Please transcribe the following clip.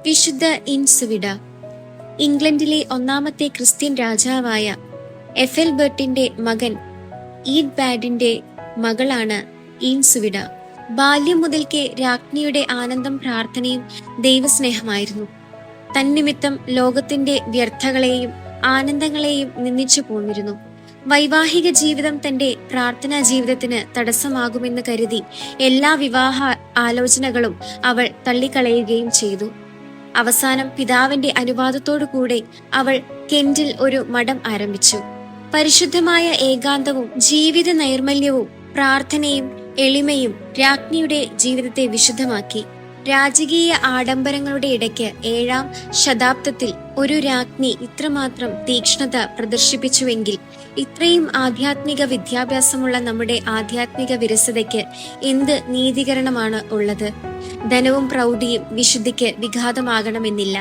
വിശുദ്ധ ഇൻസുവിഡ ഇംഗ്ലണ്ടിലെ ഒന്നാമത്തെ ക്രിസ്ത്യൻ രാജാവായ എഫെൽബർട്ടിന്റെ മകൻ ഈഡ്ബാഡിന്റെ മകളാണ് ഇൻസുവിഡ. ബാല്യം മുതൽക്കേ രാജ്ഞിയുടെ ആനന്ദം പ്രാർത്ഥനയും ദൈവസ്നേഹമായിരുന്നു. തന്നിമിത്തം ലോകത്തിന്റെ വ്യർത്ഥകളെയും ആനന്ദങ്ങളെയും നിന്ദിച്ചു പോന്നിരുന്നു. വൈവാഹിക ജീവിതം തന്റെ പ്രാർത്ഥനാ ജീവിതത്തിന് തടസ്സമാകുമെന്ന് കരുതി എല്ലാ വിവാഹ ആലോചനകളും അവൾ തള്ളിക്കളയുകയും ചെയ്തു. അവസാനം പിതാവിന്റെ അനുവാദത്തോടു കൂടെ അവൾ കെന്റിൽ ഒരു മഠം ആരംഭിച്ചു. പരിശുദ്ധമായ ഏകാന്തവും ജീവിത നൈർമല്യവും പ്രാർത്ഥനയും എളിമയും രാജ്ഞിയുടെ ജീവിതത്തെ വിശുദ്ധമാക്കി. രാജകീയ ആഡംബരങ്ങളുടെ ഇടയ്ക്ക് 7-ാം ശതാബ്ദത്തിൽ ഒരു രാജ്ഞി ഇത്രമാത്രം തീക്ഷ്ണത പ്രദർശിപ്പിച്ചുവെങ്കിൽ ഇത്രയും ആധ്യാത്മിക വിദ്യാഭ്യാസമുള്ള നമ്മുടെ ആധ്യാത്മിക വിരസതയ്ക്ക് എന്ത് നീതീകരണമാണ് ഉള്ളത്? ധനവും പ്രൗഢിയും വിശുദ്ധിക്ക് വിഘാതമാകണമെന്നില്ല.